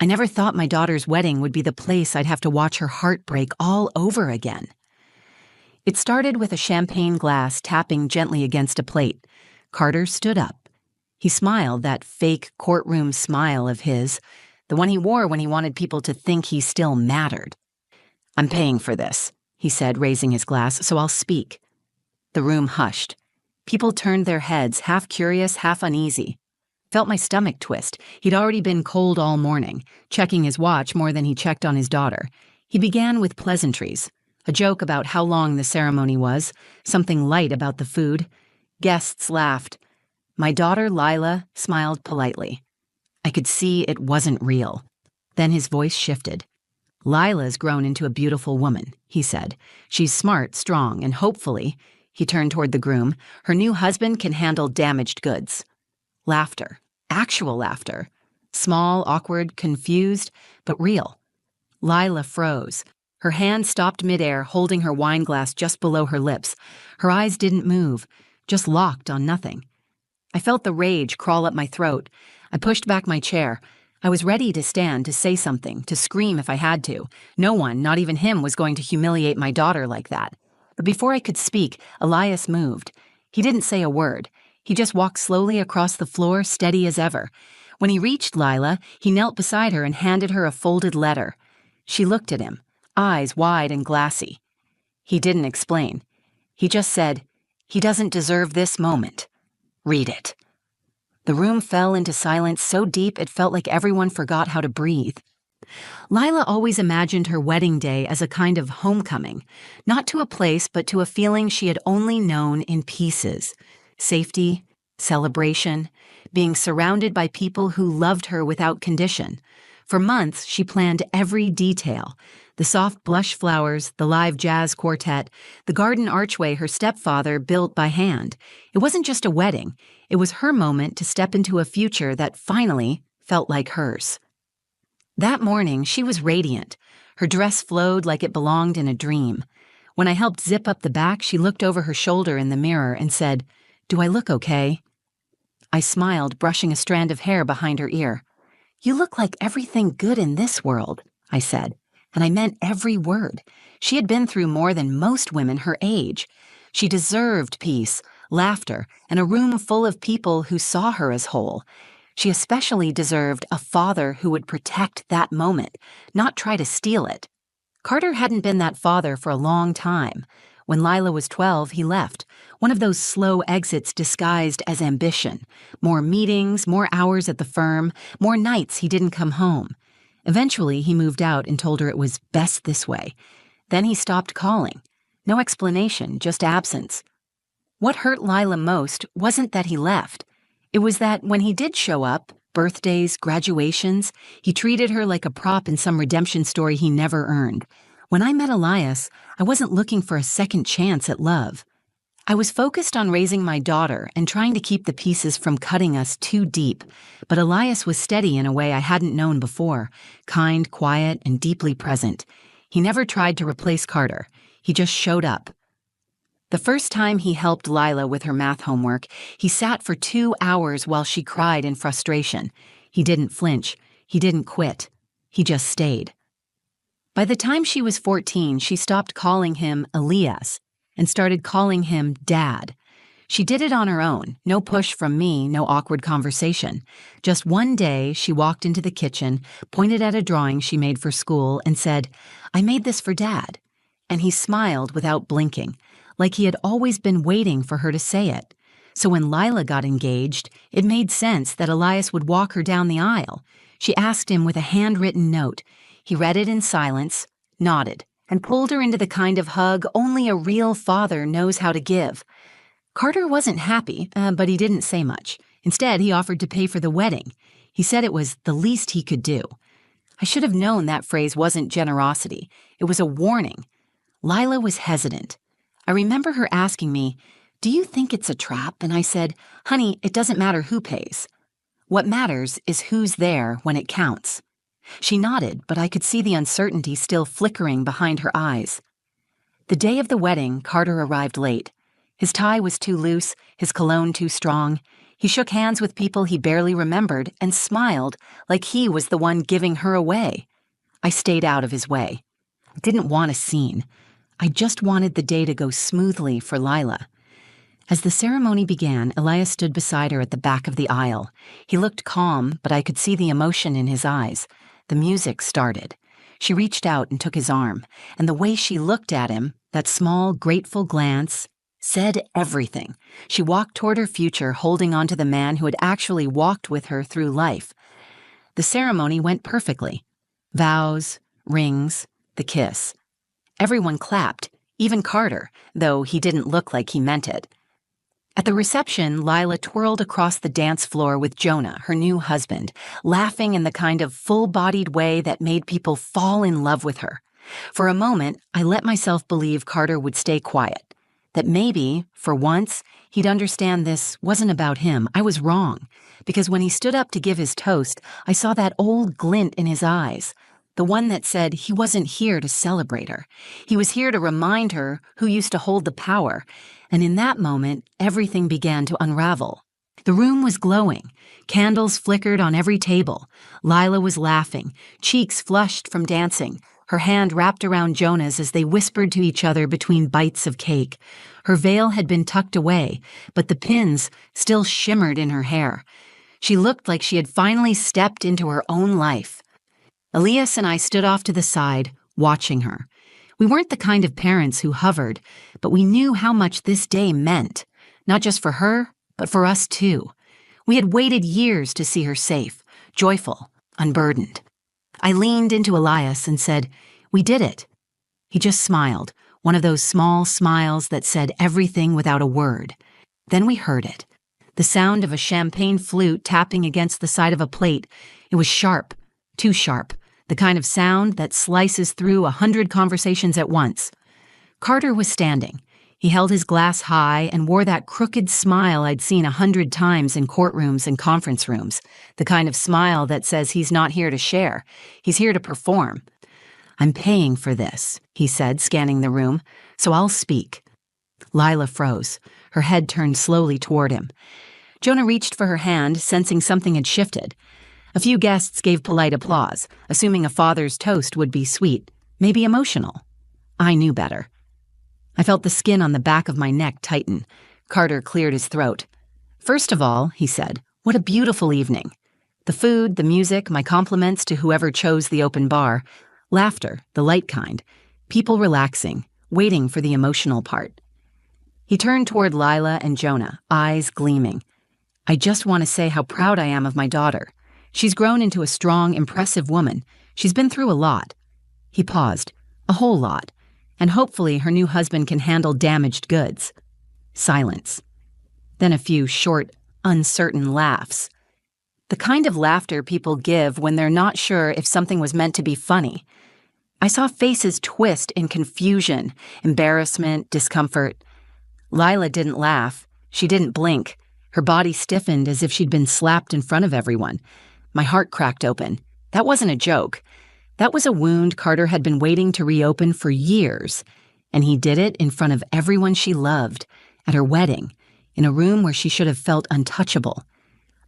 I never thought my daughter's wedding would be the place I'd have to watch her heart break all over again. It started with a champagne glass tapping gently against a plate. Carter stood up. He smiled, that fake courtroom smile of his, the one he wore when he wanted people to think he still mattered. "I'm paying for this," he said, raising his glass, "so I'll speak." The room hushed. People turned their heads, half curious, half uneasy. Felt my stomach twist. He'd already been cold all morning, checking his watch more than he checked on his daughter. He began with pleasantries, a joke about how long the ceremony was, something light about the food. Guests laughed. My daughter, Lila, smiled politely. I could see it wasn't real. Then his voice shifted. "Lila's grown into a beautiful woman," he said. "She's smart, strong, and hopefully," he turned toward the groom, "her new husband can handle damaged goods." Laughter. Actual laughter. Small, awkward, confused, but real. Lila froze. Her hand stopped midair, holding her wine glass just below her lips. Her eyes didn't move, just locked on nothing. I felt the rage crawl up my throat. I pushed back my chair. I was ready to stand, to say something, to scream if I had to. No one, not even him, was going to humiliate my daughter like that. But before I could speak, Elias moved. He didn't say a word. He just walked slowly across the floor, steady as ever. When he reached Lila, he knelt beside her and handed her a folded letter. She looked at him, eyes wide and glassy. He didn't explain. He just said, "He doesn't deserve this moment. Read it." The room fell into silence so deep it felt like everyone forgot how to breathe. Lila always imagined her wedding day as a kind of homecoming, not to a place but to a feeling she had only known in pieces. Safety, celebration, being surrounded by people who loved her without condition. For months, she planned every detail: the soft blush flowers, the live jazz quartet, the garden archway her stepfather built by hand. It wasn't just a wedding. It was her moment to step into a future that finally felt like hers. That morning, she was radiant. Her dress flowed like it belonged in a dream. When I helped zip up the back, she looked over her shoulder in the mirror and said, "Do I look okay?" I smiled, brushing a strand of hair behind her ear. "You look like everything good in this world," I said, and I meant every word. She had been through more than most women her age. She deserved peace, laughter, and a room full of people who saw her as whole. She especially deserved a father who would protect that moment, not try to steal it. Carter hadn't been that father for a long time. When Lila was 12, he left, one of those slow exits disguised as ambition. More meetings, more hours at the firm, more nights he didn't come home. Eventually, he moved out and told her it was best this way. Then he stopped calling. No explanation, just absence. What hurt Lila most wasn't that he left. It was that when he did show up, birthdays, graduations, he treated her like a prop in some redemption story he never earned. When I met Elias, I wasn't looking for a second chance at love. I was focused on raising my daughter and trying to keep the pieces from cutting us too deep, but Elias was steady in a way I hadn't known before, kind, quiet, and deeply present. He never tried to replace Carter. He just showed up. The first time he helped Lila with her math homework, he sat for 2 hours while she cried in frustration. He didn't flinch. He didn't quit. He just stayed. By the time she was 14, she stopped calling him Elias and started calling him Dad. She did it on her own, no push from me, no awkward conversation. Just one day, she walked into the kitchen, pointed at a drawing she made for school, and said, "I made this for Dad." And he smiled without blinking, like he had always been waiting for her to say it. So when Lila got engaged, it made sense that Elias would walk her down the aisle. She asked him with a handwritten note. He read it in silence, nodded, and pulled her into the kind of hug only a real father knows how to give. Carter wasn't happy, but he didn't say much. Instead, he offered to pay for the wedding. He said it was the least he could do. I should have known that phrase wasn't generosity. It was a warning. Lila was hesitant. I remember her asking me, "Do you think it's a trap?" And I said, "Honey, it doesn't matter who pays. What matters is who's there when it counts." She nodded, but I could see the uncertainty still flickering behind her eyes. The day of the wedding, Carter arrived late. His tie was too loose, his cologne too strong. He shook hands with people he barely remembered and smiled like he was the one giving her away. I stayed out of his way. I didn't want a scene. I just wanted the day to go smoothly for Lila. As the ceremony began, Elias stood beside her at the back of the aisle. He looked calm, but I could see the emotion in his eyes. The music started. She reached out and took his arm, and the way she looked at him, that small, grateful glance, said everything. She walked toward her future, holding on to the man who had actually walked with her through life. The ceremony went perfectly. Vows, rings, the kiss. Everyone clapped, even Carter, though he didn't look like he meant it. At the reception, Lila twirled across the dance floor with Jonah, her new husband, laughing in the kind of full-bodied way that made people fall in love with her. For a moment, I let myself believe Carter would stay quiet, that maybe, for once, he'd understand this wasn't about him. I was wrong, because when he stood up to give his toast, I saw that old glint in his eyes, the one that said he wasn't here to celebrate her. He was here to remind her who used to hold the power, and in that moment, everything began to unravel. The room was glowing. Candles flickered on every table. Lila was laughing, cheeks flushed from dancing, her hand wrapped around Jonah's as they whispered to each other between bites of cake. Her veil had been tucked away, but the pins still shimmered in her hair. She looked like she had finally stepped into her own life. Elias and I stood off to the side, watching her. We weren't the kind of parents who hovered, but we knew how much this day meant, not just for her, but for us too. We had waited years to see her safe, joyful, unburdened. I leaned into Elias and said, "We did it." He just smiled, one of those small smiles that said everything without a word. Then we heard it, the sound of a champagne flute tapping against the side of a plate. It was sharp, too sharp, the kind of sound that slices through 100 conversations at once. Carter was standing. He held his glass high and wore that crooked smile I'd seen 100 times in courtrooms and conference rooms, the kind of smile that says he's not here to share, he's here to perform. "I'm paying for this," he said, scanning the room, "so I'll speak." Lila froze, her head turned slowly toward him. Jonah reached for her hand, sensing something had shifted. A few guests gave polite applause, assuming a father's toast would be sweet, maybe emotional. I knew better. I felt the skin on the back of my neck tighten. Carter cleared his throat. "First of all," he said, "what a beautiful evening. The food, the music, my compliments to whoever chose the open bar. Laughter, the light kind. People relaxing, waiting for the emotional part." He turned toward Lila and Jonah, eyes gleaming. "I just want to say how proud I am of my daughter. She's grown into a strong, impressive woman. She's been through a lot." He paused, "a whole lot. And hopefully her new husband can handle damaged goods." Silence. Then a few short, uncertain laughs. The kind of laughter people give when they're not sure if something was meant to be funny. I saw faces twist in confusion, embarrassment, discomfort. Lila didn't laugh. She didn't blink. Her body stiffened as if she'd been slapped in front of everyone. My heart cracked open. That wasn't a joke. That was a wound Carter had been waiting to reopen for years, and he did it in front of everyone she loved, at her wedding, in a room where she should have felt untouchable.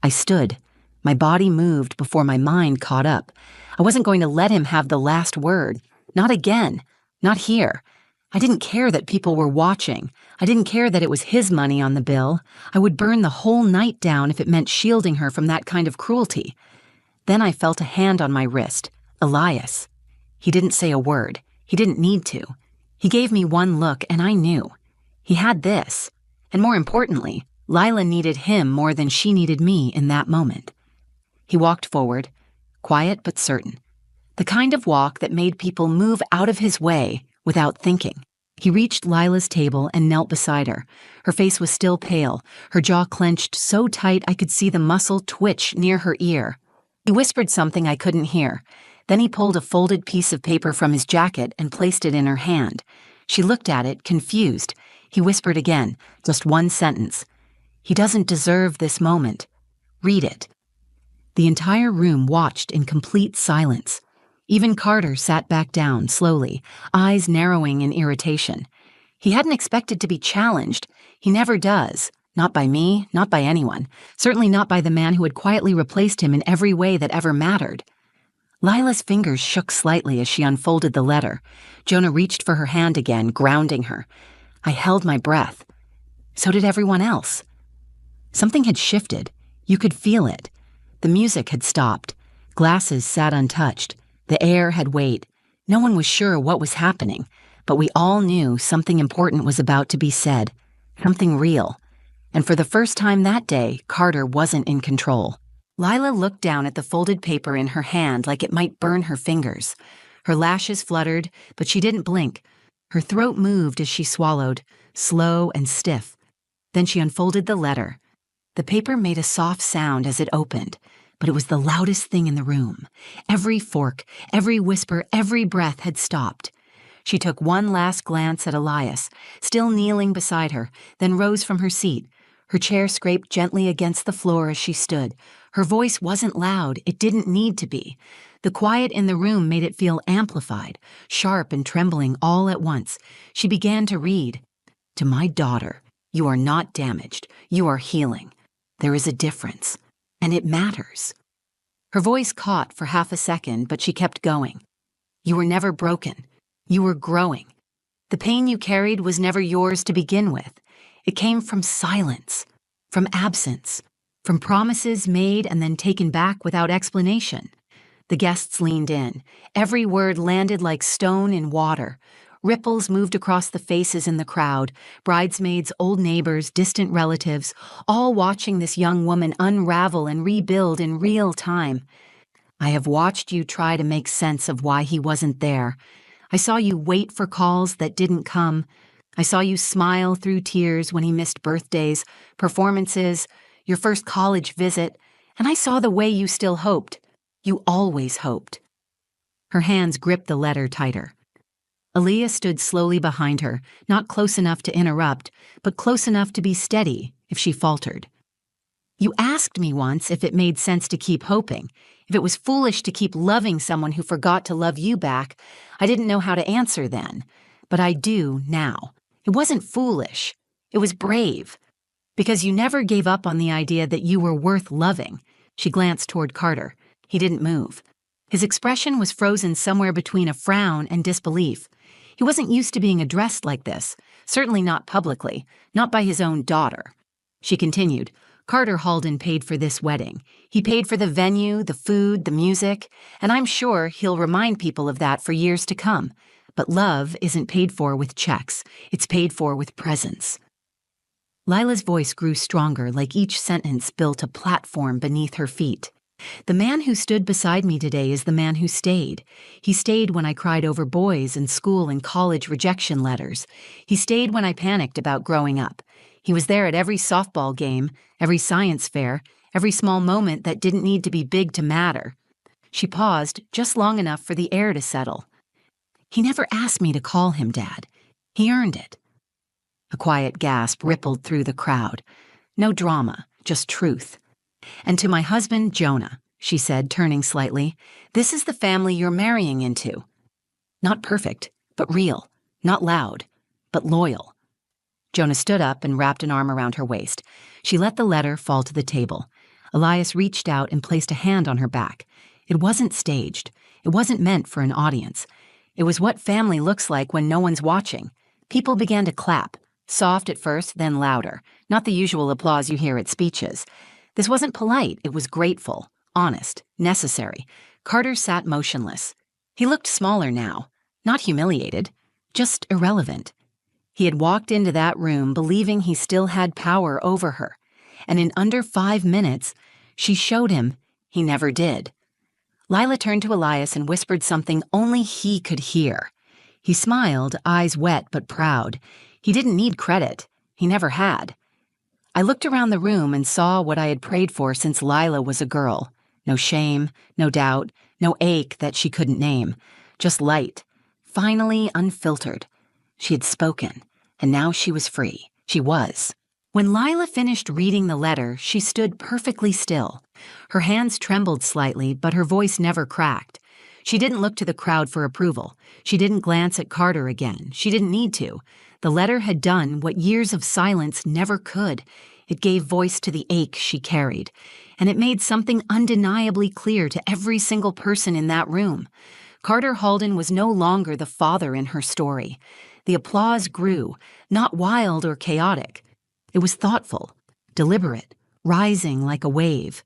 I stood. My body moved before my mind caught up. I wasn't going to let him have the last word. Not again. Not here. I didn't care that people were watching. I didn't care that it was his money on the bill. I would burn the whole night down if it meant shielding her from that kind of cruelty. Then I felt a hand on my wrist. Elias. He didn't say a word. He didn't need to. He gave me one look, and I knew. He had this. And more importantly, Lila needed him more than she needed me in that moment. He walked forward, quiet but certain. The kind of walk that made people move out of his way without thinking. He reached Lila's table and knelt beside her. Her face was still pale, her jaw clenched so tight I could see the muscle twitch near her ear. He whispered something I couldn't hear. Then he pulled a folded piece of paper from his jacket and placed it in her hand. She looked at it, confused. He whispered again, just one sentence. "He doesn't deserve this moment. Read it." The entire room watched in complete silence. Even Carter sat back down, slowly, eyes narrowing in irritation. He hadn't expected to be challenged. He never does. Not by me, not by anyone. Certainly not by the man who had quietly replaced him in every way that ever mattered. Lila's fingers shook slightly as she unfolded the letter. Jonah reached for her hand again, grounding her. I held my breath. So did everyone else. Something had shifted. You could feel it. The music had stopped. Glasses sat untouched. The air had weight. No one was sure what was happening, but we all knew something important was about to be said. Something real. And for the first time that day, Carter wasn't in control. Lila looked down at the folded paper in her hand like it might burn her fingers. Her lashes fluttered, but she didn't blink. Her throat moved as she swallowed, slow and stiff. Then she unfolded the letter. The paper made a soft sound as it opened, but it was the loudest thing in the room. Every fork, every whisper, every breath had stopped. She took one last glance at Elias, still kneeling beside her, then rose from her seat. Her chair scraped gently against the floor as she stood. Her voice wasn't loud. It didn't need to be. The quiet in the room made it feel amplified, sharp and trembling all at once. She began to read. To my daughter, you are not damaged. You are healing. There is a difference, and it matters. Her voice caught for half a second, but she kept going. You were never broken. You were growing. The pain you carried was never yours to begin with. It came from silence, from absence, from promises made and then taken back without explanation. The guests leaned in. Every word landed like stone in water. Ripples moved across the faces in the crowd, bridesmaids, old neighbors, distant relatives, all watching this young woman unravel and rebuild in real time. I have watched you try to make sense of why he wasn't there. I saw you wait for calls that didn't come. I saw you smile through tears when he missed birthdays, performances, your first college visit, and I saw the way you still hoped. You always hoped. Her hands gripped the letter tighter. Aaliyah stood slowly behind her, not close enough to interrupt, but close enough to be steady if she faltered. You asked me once if it made sense to keep hoping, if it was foolish to keep loving someone who forgot to love you back. I didn't know how to answer then, but I do now. It wasn't foolish. It was brave. Because you never gave up on the idea that you were worth loving. She glanced toward Carter. He didn't move. His expression was frozen somewhere between a frown and disbelief. He wasn't used to being addressed like this, certainly not publicly, not by his own daughter. She continued, Carter Halden paid for this wedding. He paid for the venue, the food, the music, and I'm sure he'll remind people of that for years to come. But love isn't paid for with checks. It's paid for with presence. Lila's voice grew stronger, like each sentence built a platform beneath her feet. The man who stood beside me today is the man who stayed. He stayed when I cried over boys and school and college rejection letters. He stayed when I panicked about growing up. He was there at every softball game, every science fair, every small moment that didn't need to be big to matter. She paused just long enough for the air to settle. He never asked me to call him Dad. He earned it. A quiet gasp rippled through the crowd. No drama, just truth. And to my husband, Jonah, she said, turning slightly, this is the family you're marrying into. Not perfect, but real. Not loud, but loyal. Jonah stood up and wrapped an arm around her waist. She let the letter fall to the table. Elias reached out and placed a hand on her back. It wasn't staged. It wasn't meant for an audience. It was what family looks like when no one's watching. People began to clap, soft at first, then louder, not the usual applause you hear at speeches. This wasn't polite, it was grateful, honest, necessary. Carter sat motionless. He looked smaller now, not humiliated, just irrelevant. He had walked into that room believing he still had power over her, and in under 5 minutes, she showed him he never did. Lila turned to Elias and whispered something only he could hear. He smiled, eyes wet but proud. He didn't need credit. He never had. I looked around the room and saw what I had prayed for since Lila was a girl. No shame, no doubt, no ache that she couldn't name. Just light. Finally unfiltered. She had spoken, and now she was free. She was. When Lila finished reading the letter, she stood perfectly still. Her hands trembled slightly, but her voice never cracked. She didn't look to the crowd for approval. She didn't glance at Carter again. She didn't need to. The letter had done what years of silence never could. It gave voice to the ache she carried, and it made something undeniably clear to every single person in that room. Carter Halden was no longer the father in her story. The applause grew, not wild or chaotic. It was thoughtful, deliberate, rising like a wave.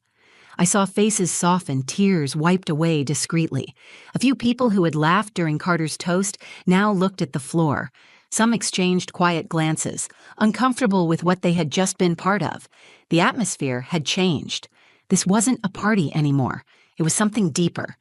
I saw faces soften, tears wiped away discreetly. A few people who had laughed during Carter's toast now looked at the floor. Some exchanged quiet glances, uncomfortable with what they had just been part of. The atmosphere had changed. This wasn't a party anymore. It was something deeper.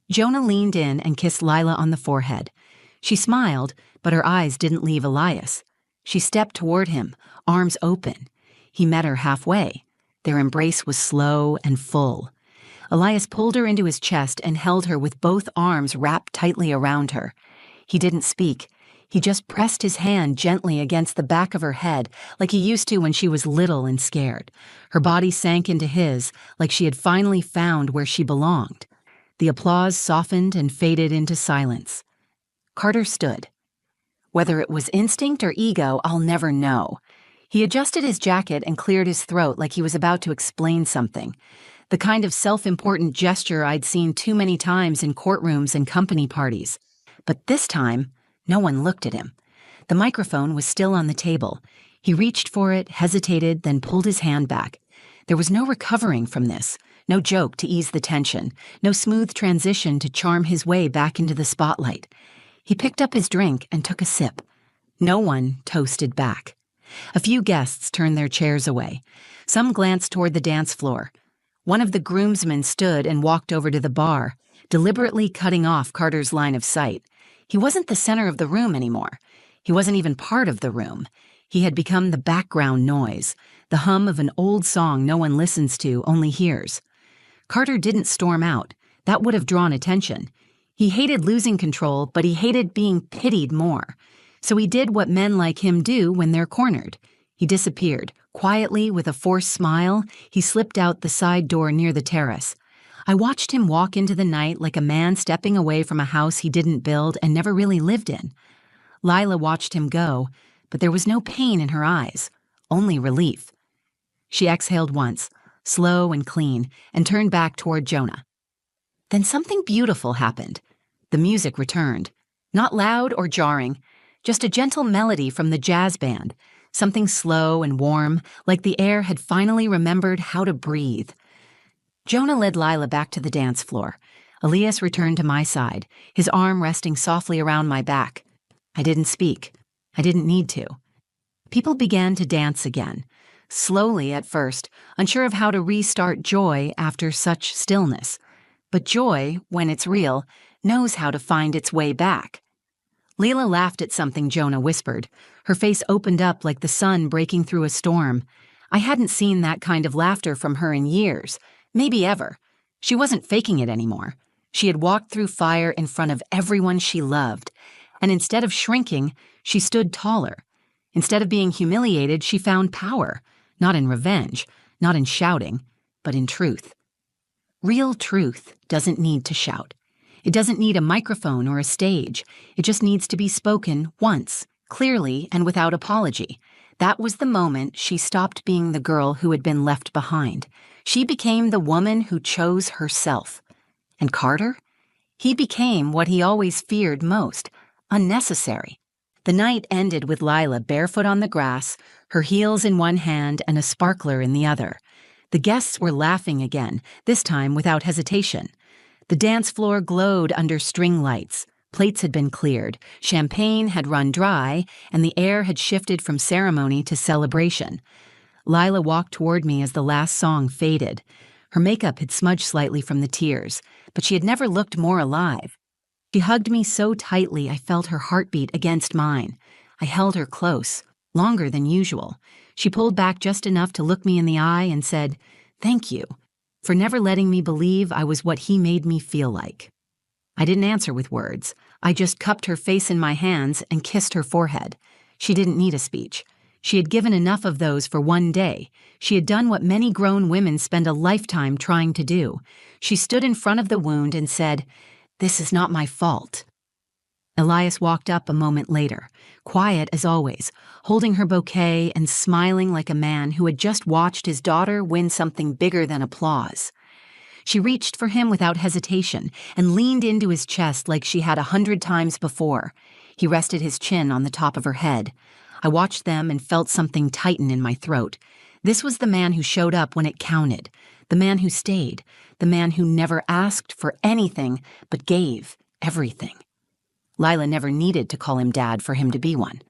Jonah leaned in and kissed Lila on the forehead. She smiled, but her eyes didn't leave Elias. She stepped toward him, arms open. He met her halfway. Their embrace was slow and full. Elias pulled her into his chest and held her with both arms wrapped tightly around her. He didn't speak. He just pressed his hand gently against the back of her head, like he used to when she was little and scared. Her body sank into his, like she had finally found where she belonged. The applause softened and faded into silence. Carter stood. Whether it was instinct or ego, I'll never know. He adjusted his jacket and cleared his throat like he was about to explain something. The kind of self-important gesture I'd seen too many times in courtrooms and company parties. But this time, no one looked at him. The microphone was still on the table. He reached for it, hesitated, then pulled his hand back. There was no recovering from this, no joke to ease the tension, no smooth transition to charm his way back into the spotlight. He picked up his drink and took a sip. No one toasted back. A few guests turned their chairs away. Some glanced toward the dance floor. One of the groomsmen stood and walked over to the bar, deliberately cutting off Carter's line of sight. He wasn't the center of the room anymore. He wasn't even part of the room. He had become the background noise, the hum of an old song no one listens to, only hears. Carter didn't storm out. That would have drawn attention. He hated losing control, but he hated being pitied more. So he did what men like him do when they're cornered. He disappeared. Quietly, with a forced smile, he slipped out the side door near the terrace. I watched him walk into the night like a man stepping away from a house he didn't build and never really lived in. Lila watched him go, but there was no pain in her eyes, only relief. She exhaled once, slow and clean, and turned back toward Jonah. Then something beautiful happened. The music returned. Not loud or jarring, just a gentle melody from the jazz band, something slow and warm, like the air had finally remembered how to breathe. Jonah led Lila back to the dance floor. Elias returned to my side, his arm resting softly around my back. I didn't speak. I didn't need to. People began to dance again, slowly at first, unsure of how to restart joy after such stillness. But joy, when it's real, knows how to find its way back. Leela laughed at something Jonah whispered. Her face opened up like the sun breaking through a storm. I hadn't seen that kind of laughter from her in years, maybe ever. She wasn't faking it anymore. She had walked through fire in front of everyone she loved, and instead of shrinking, she stood taller. Instead of being humiliated, she found power, not in revenge, not in shouting, but in truth. Real truth doesn't need to shout. It doesn't need a microphone or a stage. It just needs to be spoken once, clearly and without apology. That was the moment she stopped being the girl who had been left behind. She became the woman who chose herself. And Carter? He became what he always feared most, unnecessary. The night ended with Lila barefoot on the grass, her heels in one hand and a sparkler in the other. The guests were laughing again, this time without hesitation. The dance floor glowed under string lights. Plates had been cleared, champagne had run dry, and the air had shifted from ceremony to celebration. Lila walked toward me as the last song faded. Her makeup had smudged slightly from the tears, but she had never looked more alive. She hugged me so tightly I felt her heartbeat against mine. I held her close, longer than usual. She pulled back just enough to look me in the eye and said, "Thank you for never letting me believe I was what he made me feel like." I didn't answer with words. I just cupped her face in my hands and kissed her forehead. She didn't need a speech. She had given enough of those for one day. She had done what many grown women spend a lifetime trying to do. She stood in front of the wound and said, "This is not my fault." Elias walked up a moment later, quiet as always, holding her bouquet and smiling like a man who had just watched his daughter win something bigger than applause. She reached for him without hesitation and leaned into his chest like she had 100 times before. He rested his chin on the top of her head. I watched them and felt something tighten in my throat. This was the man who showed up when it counted, the man who stayed, the man who never asked for anything but gave everything. Lila never needed to call him Dad for him to be one.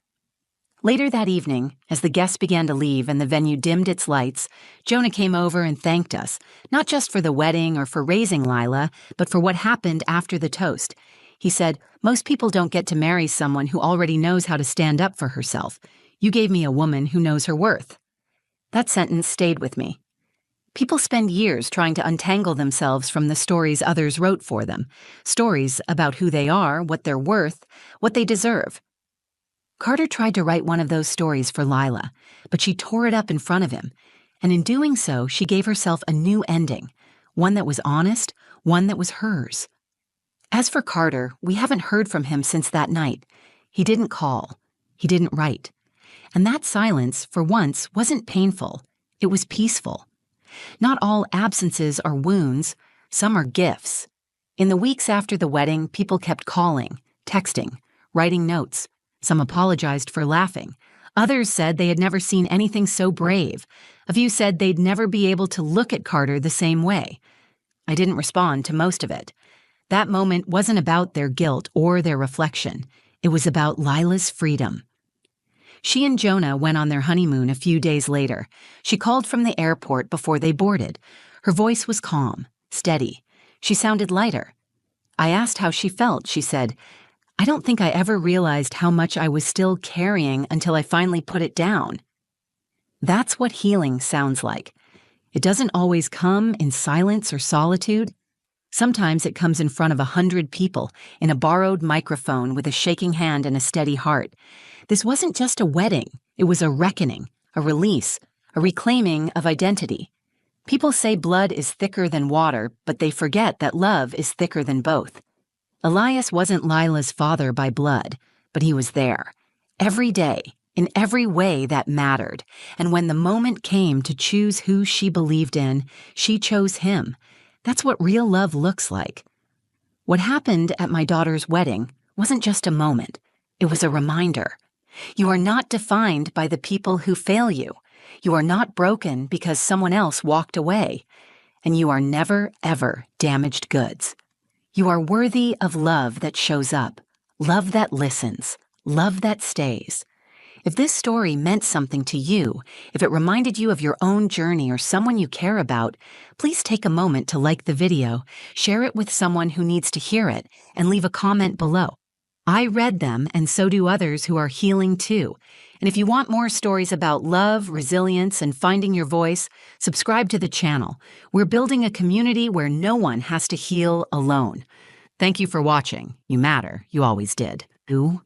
Later that evening, as the guests began to leave and the venue dimmed its lights, Jonah came over and thanked us, not just for the wedding or for raising Lila, but for what happened after the toast. He said, "Most people don't get to marry someone who already knows how to stand up for herself. You gave me a woman who knows her worth." That sentence stayed with me. People spend years trying to untangle themselves from the stories others wrote for them, stories about who they are, what they're worth, what they deserve. Carter tried to write one of those stories for Lila, but she tore it up in front of him, and in doing so, she gave herself a new ending, one that was honest, one that was hers. As for Carter, we haven't heard from him since that night. He didn't call. He didn't write. And that silence, for once, wasn't painful. It was peaceful. Not all absences are wounds. Some are gifts. In the weeks after the wedding, people kept calling, texting, writing notes. Some apologized for laughing. Others said they had never seen anything so brave. A few said they'd never be able to look at Carter the same way. I didn't respond to most of it. That moment wasn't about their guilt or their reflection. It was about Lila's freedom. She and Jonah went on their honeymoon a few days later. She called from the airport before they boarded. Her voice was calm, steady. She sounded lighter. I asked how she felt. She said, "I don't think I ever realized how much I was still carrying until I finally put it down." That's what healing sounds like. It doesn't always come in silence or solitude. Sometimes it comes in front of 100 people, in a borrowed microphone with a shaking hand and a steady heart. This wasn't just a wedding. It was a reckoning, a release, a reclaiming of identity. People say blood is thicker than water, but they forget that love is thicker than both. Elias wasn't Lila's father by blood, but he was there, every day, in every way that mattered. And when the moment came to choose who she believed in, she chose him. That's what real love looks like. What happened at my daughter's wedding wasn't just a moment. It was a reminder. You are not defined by the people who fail you. You are not broken because someone else walked away. And you are never, ever damaged goods. You are worthy of love that shows up, love that listens, love that stays. If this story meant something to you, if it reminded you of your own journey or someone you care about, please take a moment to like the video, share it with someone who needs to hear it, and leave a comment below. I read them, and so do others who are healing too. And if you want more stories about love, resilience, and finding your voice, subscribe to the channel. We're building a community where no one has to heal alone. Thank you for watching. You matter. You always did. Who?